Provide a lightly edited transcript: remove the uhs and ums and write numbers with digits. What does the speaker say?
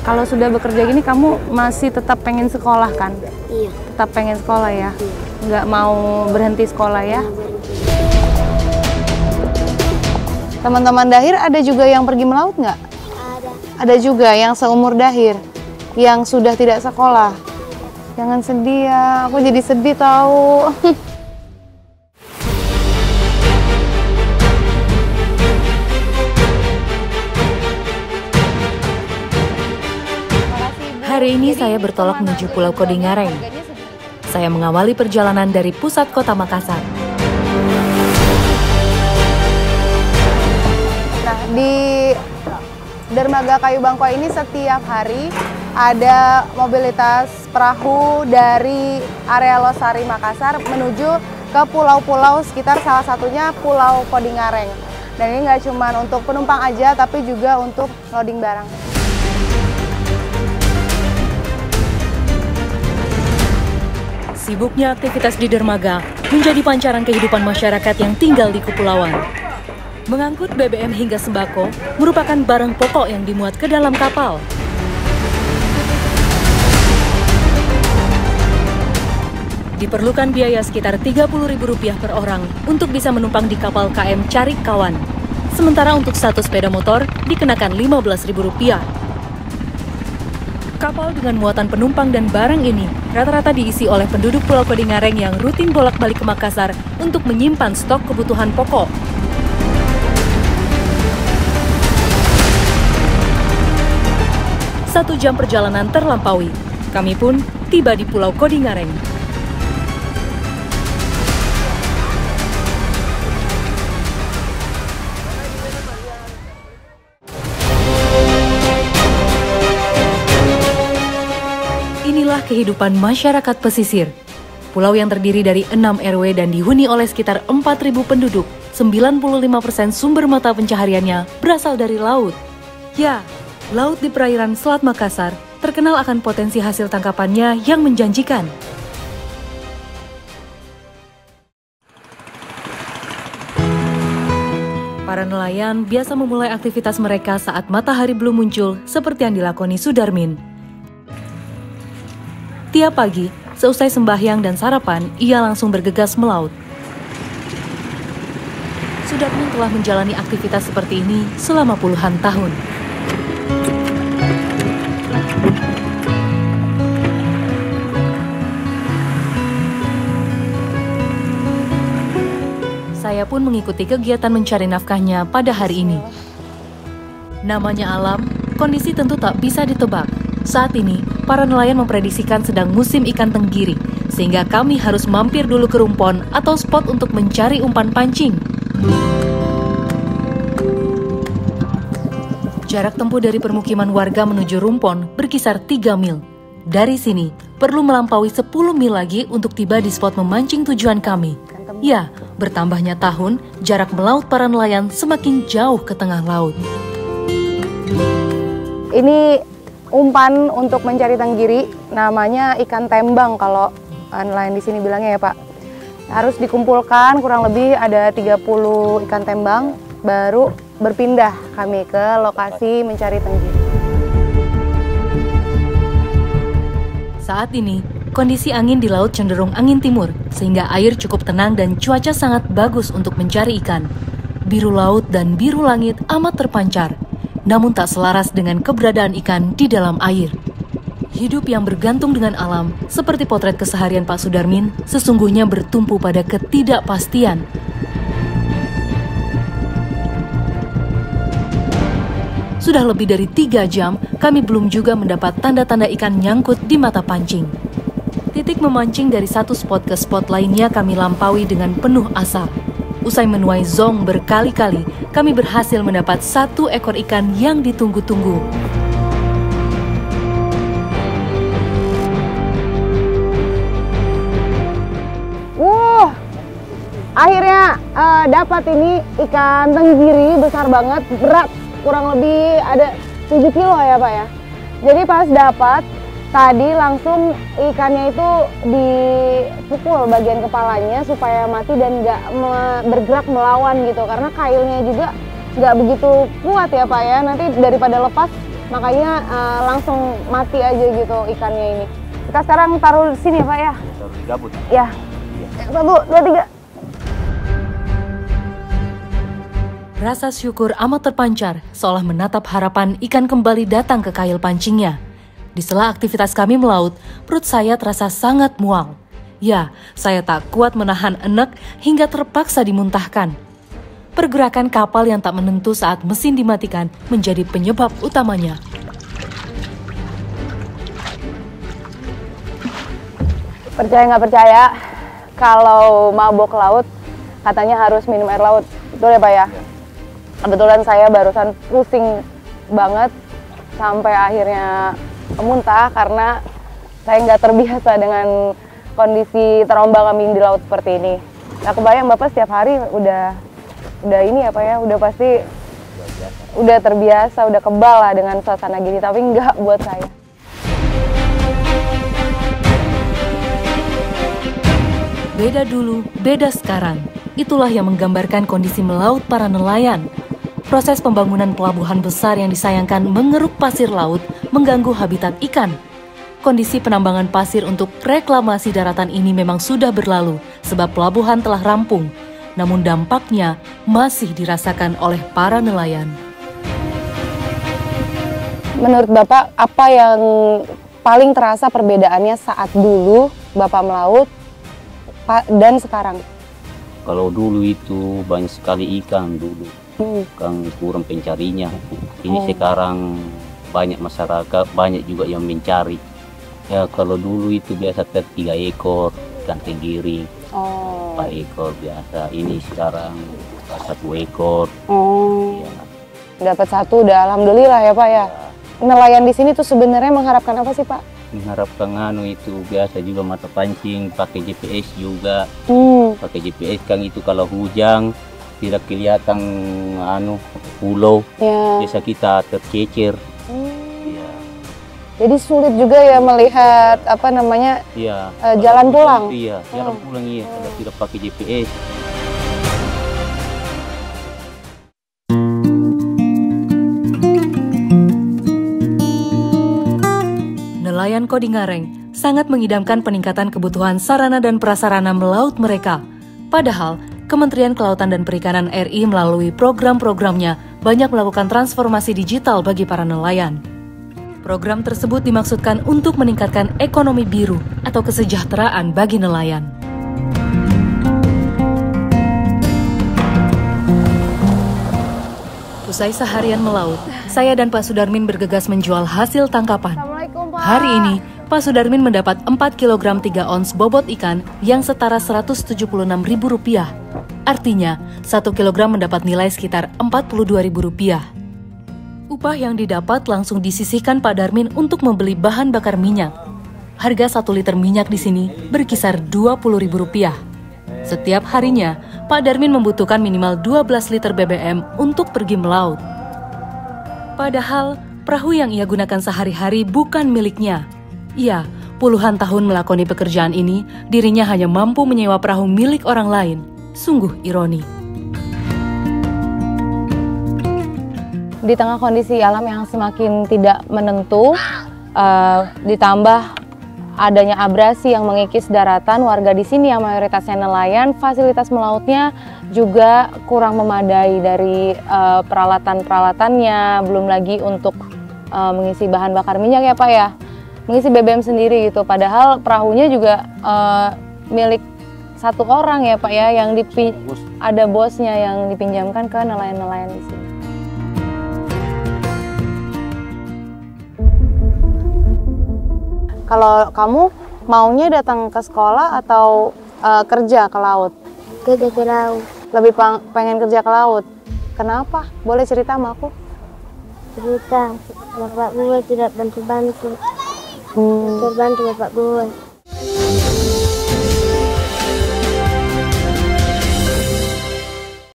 Kalau sudah bekerja gini, kamu masih tetap pengen sekolah kan? Iya. Tetap pengen sekolah ya? Iya. Nggak mau berhenti sekolah ya? Teman-teman Dahir ada juga yang pergi melaut nggak? Ada. Ada juga yang seumur Dahir, yang sudah tidak sekolah. Jangan sedih ya, aku jadi sedih tahu. Hari ini saya bertolak menuju Pulau Kodingareng. Saya mengawali perjalanan dari pusat kota Makassar. Nah, di Dermaga Kayu Bangkok ini setiap hari ada mobilitas perahu dari area Losari Makassar menuju ke pulau-pulau sekitar, salah satunya Pulau Kodingareng. Dan ini nggak cuma untuk penumpang aja, tapi juga untuk loading barang. Sibuknya aktivitas di dermaga menjadi pancaran kehidupan masyarakat yang tinggal di kepulauan. Mengangkut BBM hingga sembako merupakan barang pokok yang dimuat ke dalam kapal. Diperlukan biaya sekitar Rp30.000 per orang untuk bisa menumpang di kapal KM Carik Kawan. Sementara untuk satu sepeda motor dikenakan Rp15.000. Kapal dengan muatan penumpang dan barang ini rata-rata diisi oleh penduduk Pulau Kodingareng yang rutin bolak-balik ke Makassar untuk menyimpan stok kebutuhan pokok. Satu jam perjalanan terlampaui, kami pun tiba di Pulau Kodingareng. Inilah kehidupan masyarakat pesisir. Pulau yang terdiri dari 6 RW dan dihuni oleh sekitar 4.000 penduduk, 95% sumber mata pencahariannya berasal dari laut. Ya, laut di perairan Selat Makassar terkenal akan potensi hasil tangkapannya yang menjanjikan. Para nelayan biasa memulai aktivitas mereka saat matahari belum muncul, seperti yang dilakoni Sudarmin. Tiap pagi, seusai sembahyang dan sarapan, ia langsung bergegas melaut. Sudarmin telah menjalani aktivitas seperti ini selama puluhan tahun. Saya pun mengikuti kegiatan mencari nafkahnya pada hari ini. Namanya alam, kondisi tentu tak bisa ditebak. Saat ini, para nelayan memprediksikan sedang musim ikan tenggiri, sehingga kami harus mampir dulu ke rumpon atau spot untuk mencari umpan pancing. Jarak tempuh dari permukiman warga menuju rumpon berkisar 3 mil. Dari sini, perlu melampaui 10 mil lagi untuk tiba di spot memancing tujuan kami. Ya, bertambahnya tahun, jarak melaut para nelayan semakin jauh ke tengah laut. Ini umpan untuk mencari tenggiri, namanya ikan tembang kalau nelayan di sini bilangnya ya Pak. Harus dikumpulkan kurang lebih ada 30 ikan tembang, baru berpindah kami ke lokasi mencari tenggiri. Saat ini, kondisi angin di laut cenderung angin timur, sehingga air cukup tenang dan cuaca sangat bagus untuk mencari ikan. Biru laut dan biru langit amat terpancar, namun tak selaras dengan keberadaan ikan di dalam air. Hidup yang bergantung dengan alam, seperti potret keseharian Pak Sudarmin, sesungguhnya bertumpu pada ketidakpastian. Sudah lebih dari 3 jam, kami belum juga mendapat tanda-tanda ikan nyangkut di mata pancing. Titik memancing dari satu spot ke spot lainnya kami lampaui dengan penuh asa. Usai menuai zong berkali-kali, kami berhasil mendapat 1 ekor ikan yang ditunggu-tunggu. Akhirnya dapat ini ikan tenggiri besar banget, berat kurang lebih ada 7 kilo ya Pak ya. Jadi pas dapat, tadi langsung ikannya itu dipukul bagian kepalanya supaya mati dan nggak bergerak melawan gitu, karena kailnya juga nggak begitu kuat ya Pak ya. Nanti daripada lepas makanya langsung mati aja gitu ikannya ini. Kita sekarang taruh di sini Pak ya? Taruh di gabut. Ya. 1, 2, 3. Rasa syukur amat terpancar, seolah menatap harapan ikan kembali datang ke kail pancingnya. Di sela aktivitas kami melaut, perut saya terasa sangat mual. Ya, saya tak kuat menahan enek hingga terpaksa dimuntahkan. Pergerakan kapal yang tak menentu saat mesin dimatikan menjadi penyebab utamanya. Percaya nggak percaya, kalau mabok laut katanya harus minum air laut. Betul ya Pak ya? Kebetulan saya barusan pusing banget sampai akhirnya muntah karena saya nggak terbiasa dengan kondisi terombang-ambing di laut seperti ini. Nah, kebayang Bapak setiap hari udah ini ya Pak ya, udah pasti udah terbiasa, udah kebal lah dengan suasana gini, tapi nggak buat saya. Beda dulu, beda sekarang. Itulah yang menggambarkan kondisi melaut para nelayan. Proses pembangunan pelabuhan besar yang disayangkan mengeruk pasir laut mengganggu habitat ikan. Kondisi penambangan pasir untuk reklamasi daratan ini memang sudah berlalu sebab pelabuhan telah rampung. Namun dampaknya masih dirasakan oleh para nelayan. Menurut Bapak, apa yang paling terasa perbedaannya saat dulu Bapak melaut dan sekarang? Kalau dulu itu banyak sekali ikan dulu, kan kurang pencarinya. Ini sekarang banyak masyarakat, banyak juga yang mencari. Ya kalau dulu itu biasa 3 ekor ikan tenggiri, 4 ekor biasa. Ini sekarang 1 ekor. Ya. Dapat 1 udah alhamdulillah ya Pak ya. Nelayan di sini tuh sebenarnya mengharapkan apa sih Pak? Mengharapkan itu biasa juga mata pancing, pakai GPS juga. Pakai GPS kan itu kalau hujan tidak kelihatan pulau, biasa kita tercecer. Ya. Jadi sulit juga ya melihat jalan pulang. Iya, jalan pulang iya kalau tidak pakai GPS. Nelayan Kodingareng sangat mengidamkan peningkatan kebutuhan sarana dan prasarana melaut mereka. Padahal, Kementerian Kelautan dan Perikanan RI melalui program-programnya banyak melakukan transformasi digital bagi para nelayan. Program tersebut dimaksudkan untuk meningkatkan ekonomi biru atau kesejahteraan bagi nelayan. Usai seharian melaut, saya dan Pak Sudarmin bergegas menjual hasil tangkapan. Hari ini, Pak Sudarmin mendapat 4 kg 3 ons bobot ikan yang setara Rp176.000. Artinya, 1 kg mendapat nilai sekitar Rp42.000. Upah yang didapat langsung disisihkan Pak Darmin untuk membeli bahan bakar minyak. Harga 1 liter minyak di sini berkisar Rp20.000. Setiap harinya, Pak Darmin membutuhkan minimal 12 liter BBM untuk pergi melaut. Padahal, perahu yang ia gunakan sehari-hari bukan miliknya. Ia puluhan tahun melakoni pekerjaan ini, dirinya hanya mampu menyewa perahu milik orang lain. Sungguh ironi. Di tengah kondisi alam yang semakin tidak menentu, ditambah adanya abrasi yang mengikis daratan, warga di sini yang mayoritasnya nelayan, fasilitas melautnya juga kurang memadai dari peralatan-peralatannya, belum lagi untuk mengisi bahan bakar minyak ya Pak ya, mengisi BBM sendiri gitu. Padahal perahunya juga milik 1 orang ya Pak ya, yang ada bosnya yang dipinjamkan ke nelayan-nelayan di sini. Kalau kamu maunya datang ke sekolah atau kerja ke laut? Kerja ke laut. Lebih pengen kerja ke laut. Kenapa? Boleh cerita sama aku? Cerita, bapak gue tidak bantu-bantu. Terbantu bapak gue.